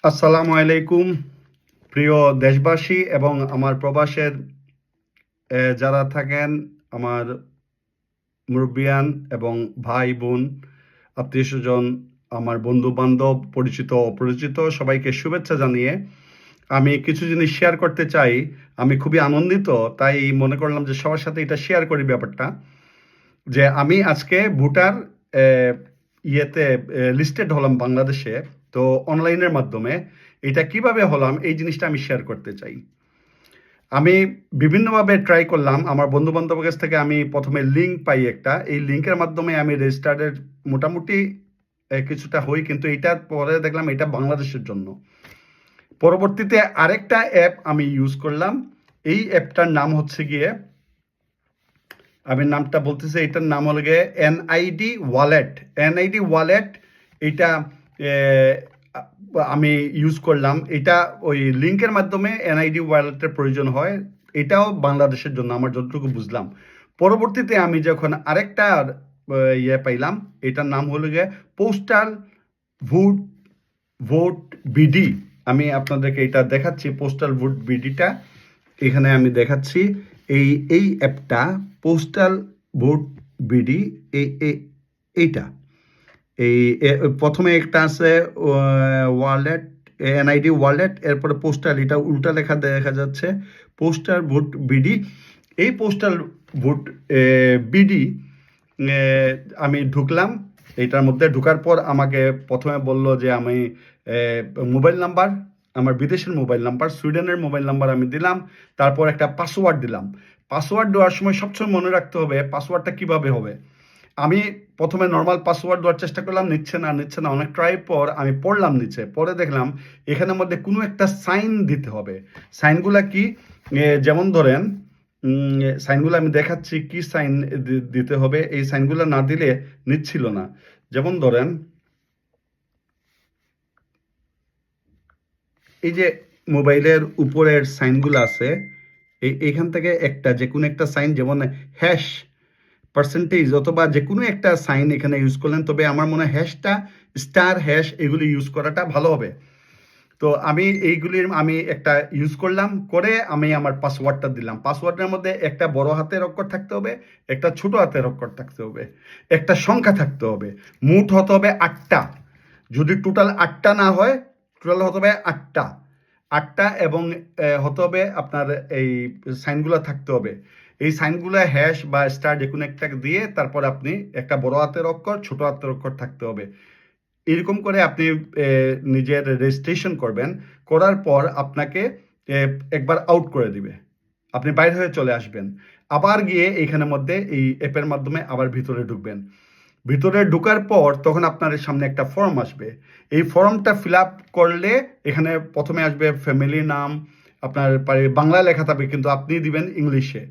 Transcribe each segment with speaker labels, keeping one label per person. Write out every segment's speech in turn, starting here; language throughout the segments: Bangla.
Speaker 1: আসসালামু আলাইকুম প্রিয় দেশবাসী এবং আমার প্রবাসের যারা থাকেন, আমার মুরব্বিয়ান এবং ভাই বোন, আত্মীয় স্বজন, আমার বন্ধু বান্ধব, পরিচিত অপরিচিত সবাইকে শুভেচ্ছা জানিয়ে আমি কিছু জিনিস শেয়ার করতে চাই। আমি খুবই আনন্দিত, তাই মনে করলাম যে সবার সাথে এটা শেয়ার করি ব্যাপারটা, যে আমি আজকে ভোটার ইয়েতে লিস্টেড হলাম বাংলাদেশে। তো অনলাইনের মাধ্যমে এটা কিভাবে হলাম এই জিনিসটা আমি শেয়ার করতে চাই। আমি বিভিন্নভাবে ট্রাই করলাম, আমার বন্ধু বান্ধবের কাছ থেকে আমি প্রথমে লিঙ্ক পাই একটা, এই লিঙ্কের মাধ্যমে আমি রেজিস্টার্ডের মোটামুটি কিছুটা হই, কিন্তু এটার পরে দেখলাম এটা বাংলাদেশের জন্য। পরবর্তীতে আরেকটা অ্যাপ আমি ইউজ করলাম। এই অ্যাপটার নাম হচ্ছে গিয়ে, আমি নামটা বলতেছি, এটার নাম হলো গিয়ে এনআইডি ওয়ালেট। এনআইডি ওয়ালেট এটা আমি ইউজ করলাম। এটা ওই লিঙ্কের মাধ্যমে এনআইডি ওয়ালেটের প্রয়োজন হয়। এটাও বাংলাদেশের জন্য আমার যতটুকু বুঝলাম। পরবর্তীতে আমি যখন আরেকটা ইয়ে পাইলাম, এটার নাম হলো গিয়ে পোস্টাল ভোট ভোট বিডি। আমি আপনাদেরকে এটা দেখাচ্ছি, পোস্টাল ভোট বিডিটা এখানে আমি দেখাচ্ছি। এই এই অ্যাপটা পোস্টাল ভোট বিডি, এইটা এই প্রথমে একটা আছে ওয়ালেট, এনআইডি ওয়ালেট, এরপরে পোস্টাল, এটা উল্টা লেখা দেখা যাচ্ছে, পোস্টাল ভোট বিডি। এই পোস্টাল ভোট বিডি আমি ঢুকলাম। এইটার মধ্যে ঢুকার পর আমাকে প্রথমে বলল যে আমি মোবাইল নাম্বার, আমার বিদেশের মোবাইল নাম্বার, সুইডেনের মোবাইল নাম্বার আমি দিলাম। তারপর একটা পাসওয়ার্ড দিলাম। পাসওয়ার্ড দেওয়ার সময় সবসময় মনে রাখতে হবে পাসওয়ার্ডটা কিভাবে হবে। আমি প্রথমে নর্মাল পাসওয়ার্ড দেওয়ার চেষ্টা করলাম, নিচ্ছে না, অনেক ট্রাই পর আমি পড়লাম নিচে, পরে দেখলাম এখানের মধ্যে কোনো একটা সাইন দিতে হবে। সাইনগুলা কি? যেমন ধরেন, সাইনগুলো আমি দেখাচ্ছি কি সাইন দিতে হবে। এই সাইনগুলো না দিলে নিচ্ছিল না। যেমন ধরেন, এই যে মোবাইলের উপরের সাইনগুলো আছে, এইখান থেকে একটা যে কোনো একটা সাইন, যেমন হ্যাশ, পার্সেন্টেজ অথবা যে কোনো একটা সাইন এখানে ইউজ করলেন। তবে আমার মনে হয় হ্যাশটা, স্টার হ্যাশ, এগুলি ইউজ করাটা ভালো হবে। তো আমি এইগুলির আমি একটা ইউজ করলাম, করে আমি আমার পাসওয়ার্ডটা দিলাম। পাসওয়ার্ডের মধ্যে একটা বড় হাতের অক্ষর থাকতে হবে, একটা ছোট হাতের অক্ষর থাকতে হবে, একটা সংখ্যা থাকতে হবে, মোট হতে হবে 8টা। যদি টোটাল 8টা না হয়, টোটাল হতে হবে 8টা। 8টা এবং হতে হবে আপনার এই সাইনগুলো থাকতে হবে। এই সাইনগুলো হ্যাশ বা স্টার যে কোনো একটা দিয়ে তারপর আপনি একটা বড় হাতের অক্ষর, ছোট হাতের অক্ষর থাকতে হবে। এরকম করে আপনি নিজের রেজিস্ট্রেশন করবেন। করার পর আপনাকে একবার আউট করে দিবে, আপনি বাইরে হয়ে চলে আসবেন। আবার গিয়ে এইখানের মধ্যে এই অ্যাপের মাধ্যমে আবার ভিতরে ঢুকবেন। ভিতরে ঢোকার পর তখন আপনার সামনে একটা ফর্ম আসবে। এই ফর্মটা ফিল আপ করলে এখানে প্রথমে আসবে ফ্যামিলি নাম, আপনার বাংলা লেখা থাকবে, কিন্তু আপনি দিবেন ইংলিশে।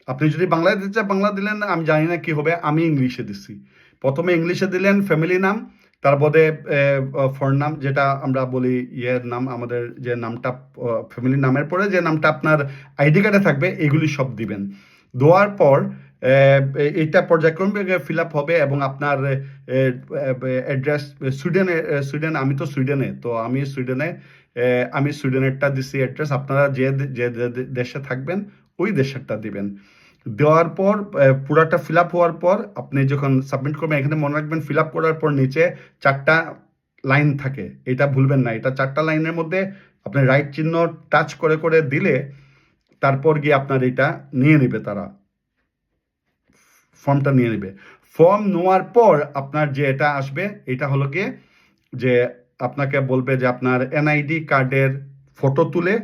Speaker 1: আপনি যদি বাংলায় দিতে চান বাংলা দিলেন, আমি জানি না কি হবে, আমি ইংলিশে দিচ্ছি। প্রথমে ইংলিশে দিলেন ফ্যামিলি নাম, তারপরে ফরনাম, যেটা আমরা বলি ইয়ের নাম, আমাদের যে নামটা ফ্যামিলি নামের পরে যে নামটা আপনার আইডি কার্ডে থাকবে, এগুলি সব দিবেন। দেওয়ার পর এইটা পর্যায়ক্রমে ফিল আপ হবে এবং আপনার অ্যাড্রেস, সুইডেন, আমি তো সুইডেনে, তো আমি সুইডেনে, আমি সুইডেনেরটা দিচ্ছি অ্যাড্রেস। আপনারা যে যে দেশে থাকবেন ওই দেশেরটা দিবেন। দেওয়ার পর পুরাটা ফিল আপ হওয়ার পর আপনি যখন সাবমিট করবেন, এখানে মনে রাখবেন ফিল আপ করার পর নিচে 4টা লাইন থাকে, এটা ভুলবেন না। এটা 4টা লাইনের মধ্যে আপনি রাইট চিহ্ন টাচ করে করে দিলে তারপর গিয়ে আপনার এটা নিয়ে নেবে, তারা ফর্মটা নিয়ে নেবে। ফর্ম নেওয়ার পর আপনার যে এটা আসবে, এটা হলো গিয়ে যে আপনাকে বলবে যে আপনার এনআইডি কার্ডের ফটো তুলে,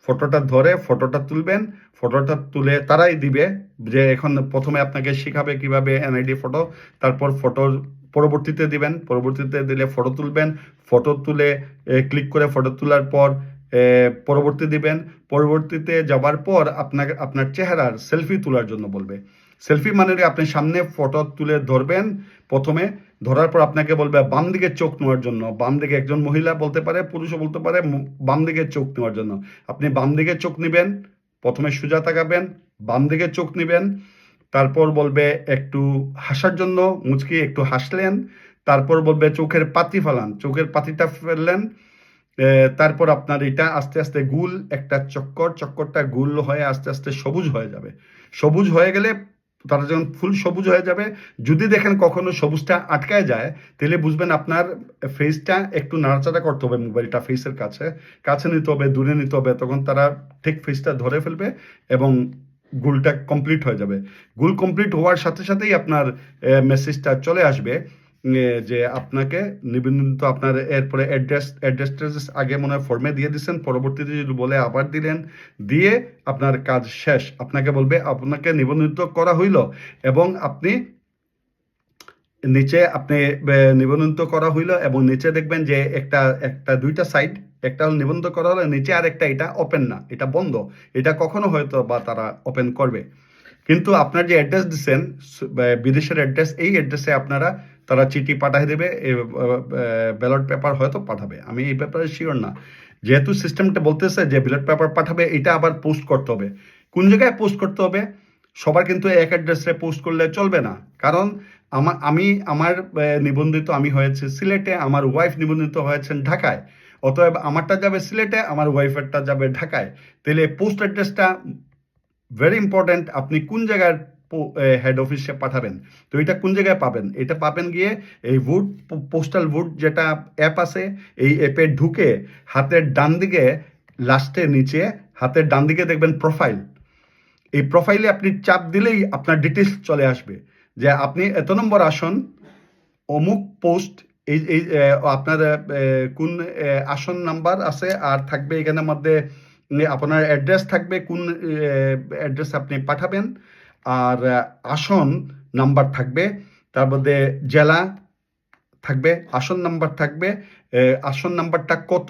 Speaker 1: ফটোটা ধরে ফটোটা তুলবেন। ফটোটা তুলে তারাই দিবে, যে এখন প্রথমে আপনাকে শেখাবে কিভাবে এনআইডি ফটো, তারপর ফটোর পরবর্তীতে দিবেন, পরবর্তীতে দিলে ফটো তুলবেন। ফটো তুলে ক্লিক করে ফটো তোলার পর পরবর্তী দিবেন। পরবর্তীতে যাবার পর আপনাকে আপনার চেহারার সেলফি তোলার জন্য বলবে। সেলফি মানে আপনি সামনে ফটো তুলে ধরবেন প্রথমে, ধরার পর আপনাকে বলবে বাম দিকে চোখ নেওয়ার জন্য। বাম দিকে, একজন মহিলা বলতে পারে, পুরুষও বলতে পারে, বাম দিকে চোখ নেওয়ার জন্য। আপনি বাম দিকে চোখ নেবেন, প্রথমে সোজা তাকাবেন, বাম দিকে চোখ নেবেন। তারপর বলবে একটু হাসার জন্য, মুচকি একটু হাসলেন। তারপর বলবে চোখের পাতি ফেলান, চোখের পাতিটা ফেললেন। তারপর আপনার এটা আস্তে আস্তে গোল একটা চক্করটা গোল হয়ে আস্তে আস্তে সবুজ হয়ে যাবে। সবুজ হয়ে গেলে তারা যখন ফুল সবুজ হয়ে যাবে, যদি দেখেন কখনো সবুজটা আটকায় যায়, তাহলে বুঝবেন আপনার ফেসটা একটু নাড়াচাড়া করতে হবে, মোবাইলটা ফেসের কাছে কাছে নিতে হবে, দূরে নিতে হবে, তখন তারা ঠিক ফেসটা ধরে ফেলবে এবং গোলটা কমপ্লিট হয়ে যাবে। গোল কমপ্লিট হওয়ার সাথে সাথেই আপনার মেসেজটা চলে আসবে যে আপনাকে নিবন্ধিত, আপনার এরপরে অ্যাড্রেসটা আগে মনে হয় ফর্মে দিয়ে দিচ্ছেন, পরবর্তীতে যদি বলে আবার দিলেন, দিয়ে আপনার কাজ শেষ। আপনাকে বলবে আপনাকে নিবন্ধিত করা হইল, এবং আপনি নিচে আপনি নিবন্ধিত করা হইল, এবং নিচে দেখবেন যে একটা একটা দুইটা সাইড, একটা হলো নিবন্ধিত করা হলো, নিচে আর একটা এটা ওপেন না, এটা বন্ধ। এটা কখনো হয়তো বা তারা ওপেন করবে, কিন্তু আপনার যে অ্যাড্রেস দিচ্ছেন বিদেশের অ্যাড্রেস, এই অ্যাড্রেসে আপনারা তারা চিঠি পাঠিয়ে দেবে, ব্যালট পেপার হয়তো পাঠাবে, আমি এই ব্যাপারে শিওর না। যেহেতু সিস্টেমটা বলতেছে যে ব্যালট পেপার পাঠাবে, এটা আবার পোস্ট করতে হবে। কোন জায়গায় পোস্ট করতে হবে? সবার কিন্তু এক অ্যাড্রেসে পোস্ট করলে চলবে না, কারণ আমার নিবন্ধিত আমি হয়েছে সিলেটে, আমার ওয়াইফ নিবন্ধিত হয়েছেন ঢাকায়, অতএব আমারটা যাবে সিলেটে, আমার ওয়াইফেরটা যাবে ঢাকায়। তাহলে পোস্ট অ্যাড্রেসটা ভেরি ইম্পর্ট্যান্ট। আপনি কোন জায়গার হেড অফিসে পাঠাবেন, তো এটা কোন জায়গায় পাবেন? এটা পাবেন গিয়ে এই পোস্টাল ভোট যেটা অ্যাপ আছে, এই অ্যাপে ঢুকে হাতের ডান দিকে, লাস্টে নিচে হাতের ডান দিকে দেখবেন প্রোফাইল। এই প্রোফাইলে আপনি চাপ দিলেই আপনার ডিটেলস চলে আসবে, যে আপনি এত নম্বর আসন, অমুক পোস্ট, এই আপনার কোন আসন নাম্বার আছে, আর থাকবে এখানের মধ্যে আপনার অ্যাড্রেস থাকবে, কোন অ্যাড্রেস আপনি পাঠাবেন, আর আসন নাম্বার থাকবে, তার মধ্যে জেলা থাকবে, আসন নাম্বার থাকবে, আসন নাম্বারটা কত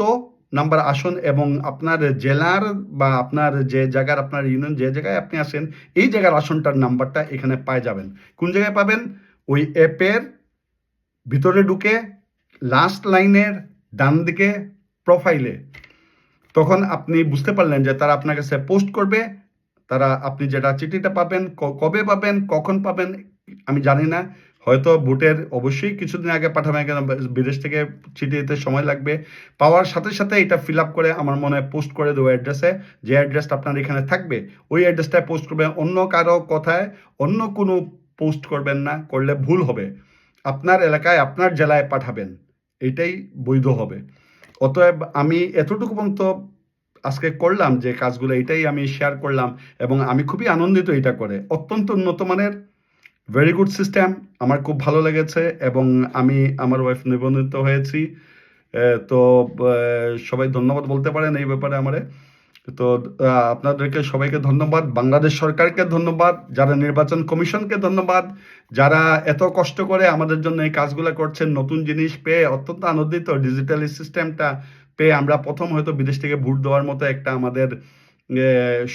Speaker 1: নাম্বার আসন, এবং আপনার জেলার বা আপনার যে জায়গার, আপনার ইউনিয়ন যে জায়গায় আপনি আসেন, এই জায়গার আসনটার নাম্বারটা এখানে পাই যাবেন। কোন জায়গায় পাবেন? ওই অ্যাপের ভিতরে ঢুকে লাস্ট লাইনের ডান দিকে প্রোফাইলে। তখন আপনি বুঝতে পারলেন যে তারা আপনার কাছে পোস্ট করবে, তারা আপনি যেটা চিঠিটা পাবেন, কবে পাবেন, কখন পাবেন আমি জানি না, হয়তো ভোটের অবশ্যই কিছুদিন আগে পাঠাবেন, কেন বিদেশ থেকে চিঠি দিতে সময় লাগবে। পাওয়ার সাথে সাথে এটা ফিল আপ করে আমার মনে হয় পোস্ট করে দেবো অ্যাড্রেসে, যে অ্যাড্রেসটা আপনার এখানে থাকবে, ওই অ্যাড্রেসটায় পোস্ট করবেন। অন্য কারো কথায় অন্য কোনো পোস্ট করবেন না, করলে ভুল হবে। আপনার এলাকায় আপনার জেলায় পাঠাবেন, এটাই বৈধ হবে। অতএব আমি এতটুকু পর্যন্ত আজকে করলাম যে কাজগুলো, এটাই আমি শেয়ার করলাম, এবং আমি খুবই আনন্দিত এটা করে। অত্যন্ত উন্নত মানের, ভেরি গুড সিস্টেম, আমার খুব ভালো লেগেছে, এবং আমি আমার ওয়াইফ নিবন্ধিত হয়েছি। তো সবাই ধন্যবাদ বলতে পারেন এই ব্যাপারে আমারে। তো আপনাদেরকে সবাইকে ধন্যবাদ, বাংলাদেশ সরকারকে ধন্যবাদ, যারা নির্বাচন কমিশনকে ধন্যবাদ, যারা এত কষ্ট করে আমাদের জন্য এই কাজগুলো করছেন। নতুন জিনিস পেয়ে অত্যন্ত আনন্দিত, ডিজিটাল সিস্টেমটা পেয়ে আমরা প্রথম হয়তো বিদেশ থেকে ভোট দেওয়ার মতো একটা আমাদের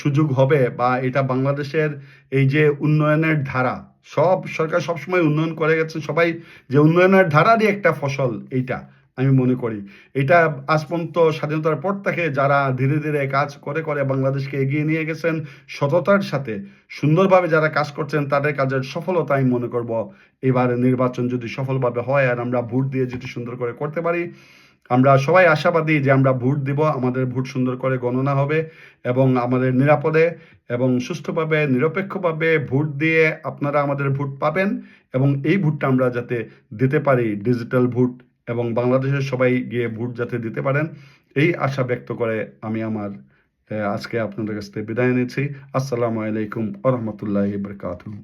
Speaker 1: সুযোগ হবে, বা এটা বাংলাদেশের এই যে উন্নয়নের ধারা, সব সরকার সবসময় উন্নয়ন করে গেছে, সবাই যে উন্নয়নের ধারারই একটা ফসল এইটা আমি মনে করি। এটা আজ পর্যন্ত স্বাধীনতার পর থেকে যারা ধীরে ধীরে কাজ করে করে বাংলাদেশকে এগিয়ে নিয়ে গেছেন সততার সাথে, সুন্দরভাবে যারা কাজ করছেন, তাদের কাজের সফলতা আমি মনে করব এবার নির্বাচন যদি সফলভাবে হয় আর আমরা ভোট দিয়ে যদি সুন্দর করে করতে পারি, আমরা সবাই আশাবাদী যে আমরা ভোট দিব, আমাদের ভোট সুন্দর করে গণনা হবে, এবং আমাদের নিরাপদে এবং সুষ্ঠুভাবে নিরপেক্ষভাবে ভোট দিয়ে আপনারা আমাদের ভোট পাবেন, এবং এই ভোটটা আমরা যাতে দিতে পারি ডিজিটাল ভোট, এবং বাংলাদেশের সবাই গিয়ে ভোট যাতে দিতে পারেন, এই আশা ব্যক্ত করে আমি আমার আজকে আপনাদের কাছ থেকে বিদায় নিচ্ছি। আসসালামু আলাইকুম ওয়া রাহমাতুল্লাহি ওয়া বারাকাতুহু।